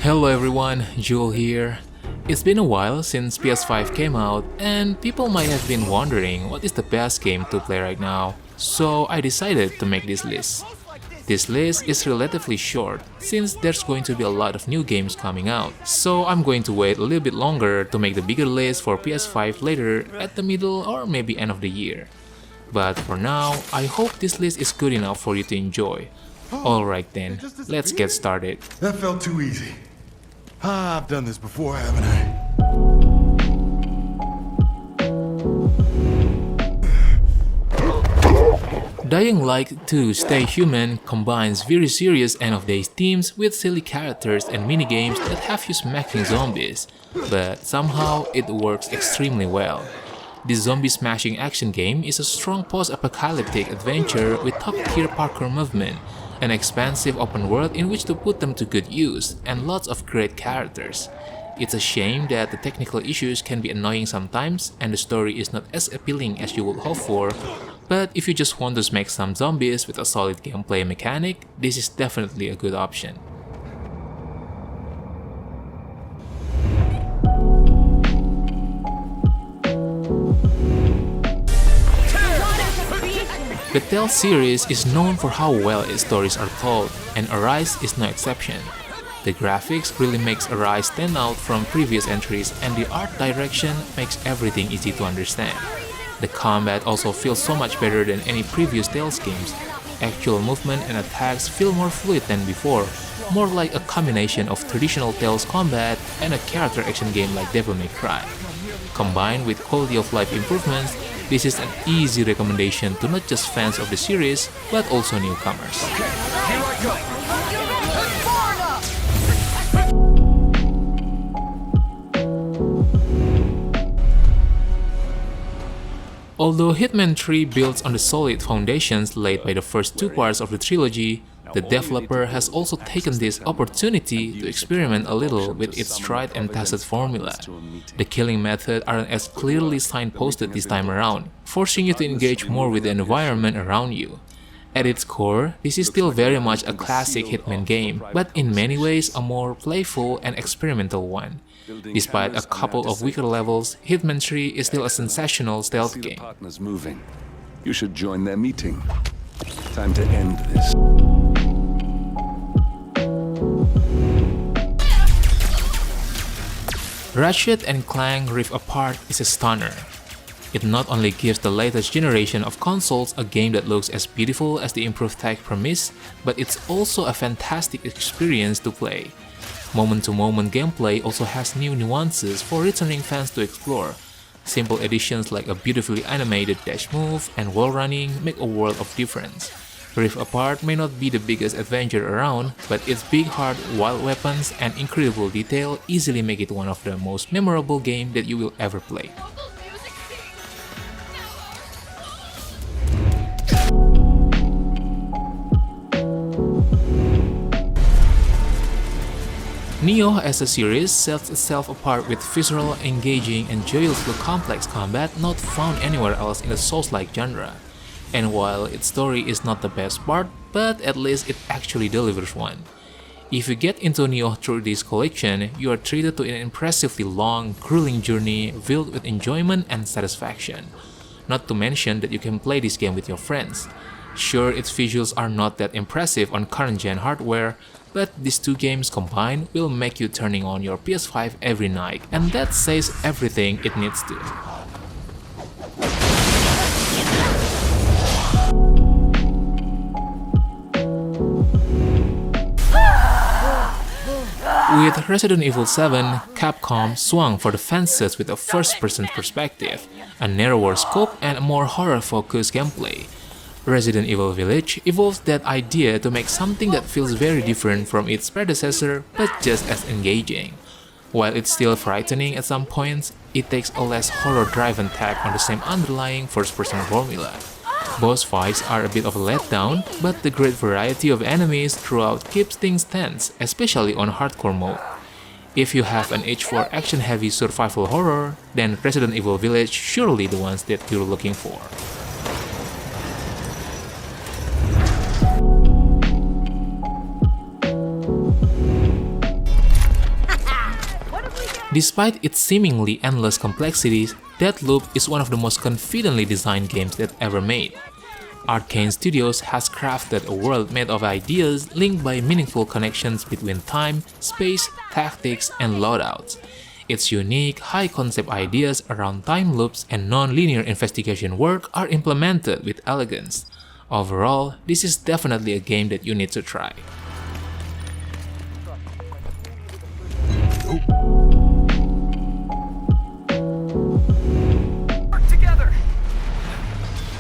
Hello everyone, Jewel here. It's been a while since PS5 came out and people might have been wondering what is the best game to play right now, so I decided to make this list. This list is relatively short since there's going to be a lot of new games coming out, so I'm going to wait a little bit longer to make the bigger list for PS5 later at the middle or maybe end of the year. But for now, I hope this list is good enough for you to enjoy. Alright then, let's get started. That felt too easy. I've done this before, haven't I? Dying Light 2 Stay Human combines very serious end-of-days themes with silly characters and minigames that have you smacking zombies, but somehow it works extremely well. This zombie-smashing action game is a strong post-apocalyptic adventure with top-tier parkour movement, an expansive open world in which to put them to good use, and lots of great characters. It's a shame that the technical issues can be annoying sometimes and the story is not as appealing as you would hope for, but if you just want to smack some zombies with a solid gameplay mechanic, this is definitely a good option. The Tales series is known for how well its stories are told, and Arise is no exception. The graphics really makes Arise stand out from previous entries, and the art direction makes everything easy to understand. The combat also feels so much better than any previous Tales games. Actual movement and attacks feel more fluid than before, more like a combination of traditional Tales combat and a character action game like Devil May Cry. Combined with quality of life improvements, this is an easy recommendation to not just fans of the series, but also newcomers. Although Hitman 3 builds on the solid foundations laid by the first two parts of the trilogy, the developer has also taken this opportunity to experiment a little with its tried and tested formula. The killing methods aren't as clearly signposted this time around, forcing you to engage more with the environment around you. At its core, this is still very much a classic Hitman game, but in many ways a more playful and experimental one. Despite a couple of weaker levels, Hitman 3 is still a sensational stealth game. You should join their meeting. Time to end this. Ratchet and Clank Rift Apart is a stunner. It not only gives the latest generation of consoles a game that looks as beautiful as the improved tech promise, but it's also a fantastic experience to play. Moment-to-moment gameplay also has new nuances for returning fans to explore. Simple additions like a beautifully animated dash move and wall running make a world of difference. Rift Apart may not be the biggest adventure around, but its big heart, wild weapons, and incredible detail easily make it one of the most memorable games that you will ever play. Nioh as a series sets itself apart with visceral, engaging, and joyously complex combat not found anywhere else in the Souls-like genre. And while its story is not the best part, but at least it actually delivers one. If you get into Nioh through this collection, you are treated to an impressively long, grueling journey filled with enjoyment and satisfaction. Not to mention that you can play this game with your friends. Sure, its visuals are not that impressive on current-gen hardware, but these two games combined will make you turning on your PS5 every night, and that says everything it needs to. With Resident Evil 7, Capcom swung for the fences with a first-person perspective, a narrower scope, and a more horror-focused gameplay. Resident Evil Village evolves that idea to make something that feels very different from its predecessor, but just as engaging. While it's still frightening at some points, it takes a less horror-driven tack on the same underlying first-person formula. Boss fights are a bit of a letdown, but the great variety of enemies throughout keeps things tense, especially on hardcore mode. If you have an itch for action-heavy survival horror, then Resident Evil Village surely the ones that you're looking for. Despite its seemingly endless complexities, Deathloop is one of the most confidently designed games that ever made. Arcane Studios has crafted a world made of ideas linked by meaningful connections between time, space, tactics, and loadouts. Its unique, high-concept ideas around time loops and non-linear investigation work are implemented with elegance. Overall, this is definitely a game that you need to try.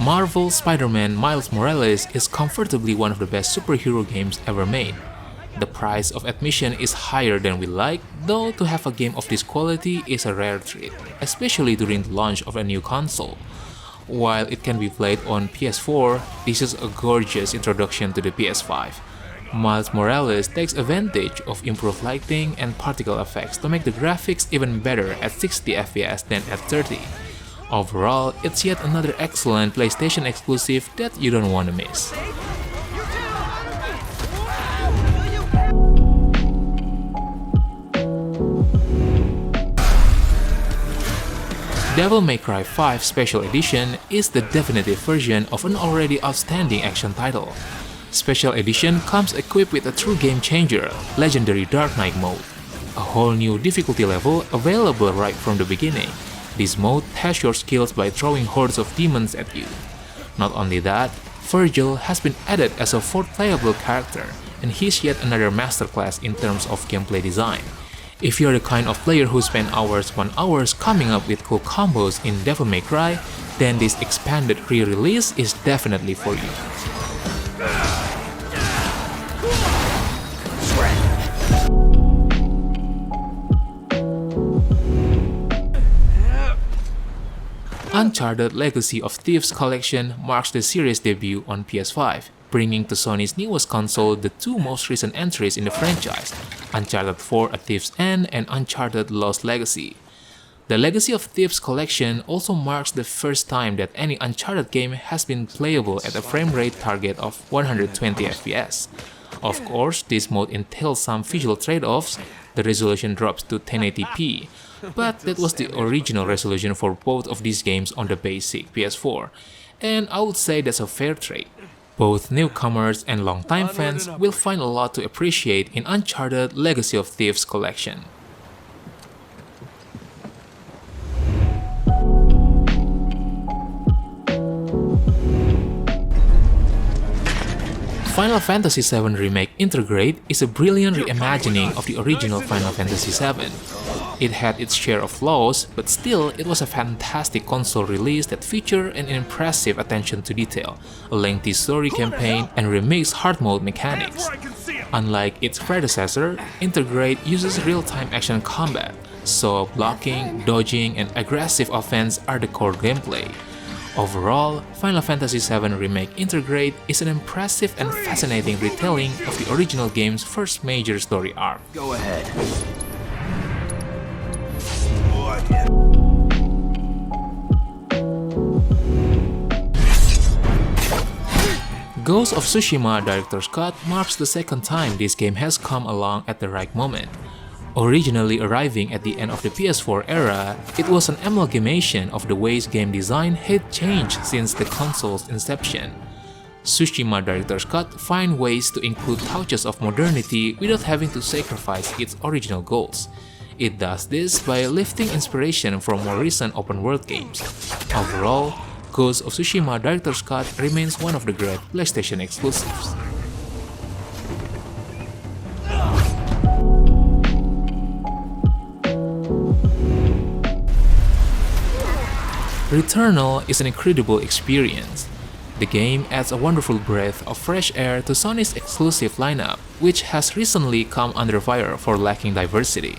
Marvel's Spider-Man Miles Morales is comfortably one of the best superhero games ever made. The price of admission is higher than we like, though to have a game of this quality is a rare treat, especially during the launch of a new console. While it can be played on PS4, this is a gorgeous introduction to the PS5. Miles Morales takes advantage of improved lighting and particle effects to make the graphics even better at 60 FPS than at 30. Overall, it's yet another excellent PlayStation exclusive that you don't want to miss. Devil May Cry 5 Special Edition is the definitive version of an already outstanding action title. Special Edition comes equipped with a true game changer, Legendary Dark Knight mode, a whole new difficulty level available right from the beginning. This mode tests your skills by throwing hordes of demons at you. Not only that, Virgil has been added as a fourth playable character, and he's yet another masterclass in terms of gameplay design. If you're the kind of player who spend hours upon hours coming up with cool combos in Devil May Cry, then this expanded re-release is definitely for you. Uncharted Legacy of Thieves Collection marks the series' debut on PS5, bringing to Sony's newest console the two most recent entries in the franchise, Uncharted 4: A Thief's End and Uncharted Lost Legacy. The Legacy of Thieves Collection also marks the first time that any Uncharted game has been playable at a frame rate target of 120 FPS. Of course, this mode entails some visual trade-offs. The resolution drops to 1080p, but that was the original resolution for both of these games on the basic PS4, and I would say that's a fair trade. Both newcomers and longtime fans will find a lot to appreciate in Uncharted Legacy of Thieves Collection. Final Fantasy VII Remake Intergrade is a brilliant reimagining of the original Final Fantasy VII. It had its share of flaws, but still it was a fantastic console release that featured an impressive attention to detail, a lengthy story campaign, and remixed hard mode mechanics. Unlike its predecessor, Intergrade uses real-time action combat, so blocking, dodging, and aggressive offense are the core gameplay. Overall, Final Fantasy VII Remake Intergrade is an impressive and fascinating retelling of the original game's first major story arc. Go ahead. Ghost of Tsushima Director's Cut marks the second time this game has come along at the right moment. Originally arriving at the end of the PS4 era, it was an amalgamation of the ways game design had changed since the console's inception. Tsushima Director's Cut finds ways to include touches of modernity without having to sacrifice its original goals. It does this by lifting inspiration from more recent open-world games. Overall, Ghost of Tsushima Director's Cut remains one of the great PlayStation exclusives. Returnal is an incredible experience. The game adds a wonderful breath of fresh air to Sony's exclusive lineup, which has recently come under fire for lacking diversity.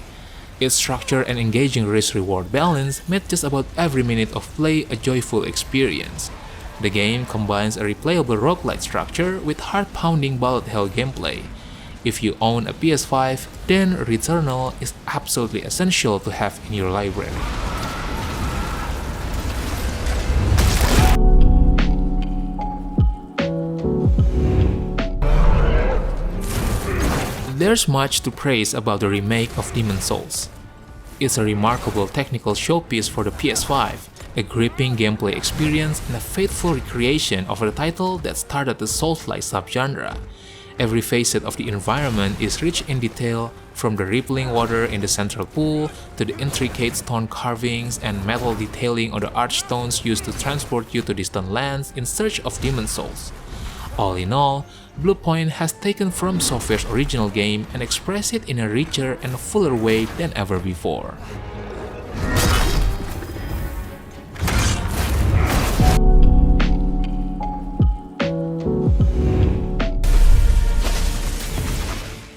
Its structure and engaging risk-reward balance made just about every minute of play a joyful experience. The game combines a replayable roguelite structure with heart-pounding bullet hell gameplay. If you own a PS5, then Returnal is absolutely essential to have in your library. There's much to praise about the remake of Demon's Souls. is a remarkable technical showpiece for the PS5, a gripping gameplay experience and a faithful recreation of a title that started the Souls-like subgenre. Every facet of the environment is rich in detail, from the rippling water in the central pool to the intricate stone carvings and metal detailing on the archstones used to transport you to distant lands in search of demon souls. All in all, Bluepoint has taken From Software's original game and expressed it in a richer and fuller way than ever before.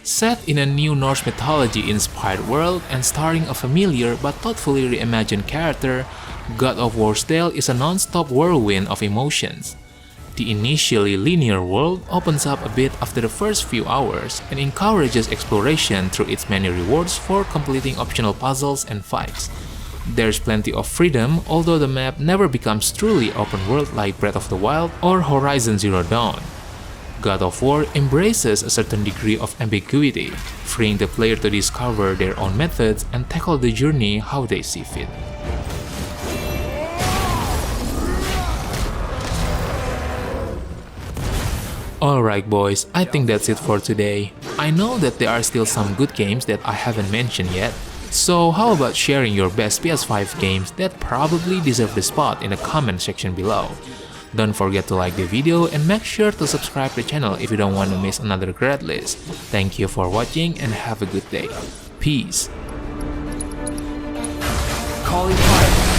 Set in a new Norse mythology-inspired world and starring a familiar but thoughtfully reimagined character, God of War's tale is a non-stop whirlwind of emotions. The initially linear world opens up a bit after the first few hours and encourages exploration through its many rewards for completing optional puzzles and fights. There's plenty of freedom, although the map never becomes truly open world like Breath of the Wild or Horizon Zero Dawn. God of War embraces a certain degree of ambiguity, freeing the player to discover their own methods and tackle the journey how they see fit. Alright boys, I think that's it for today. I know that there are still some good games that I haven't mentioned yet, so how about sharing your best PS5 games that probably deserve the spot in the comment section below. Don't forget to like the video and make sure to subscribe to the channel if you don't want to miss another great list. Thank you for watching and have a good day. Peace. Calling fire.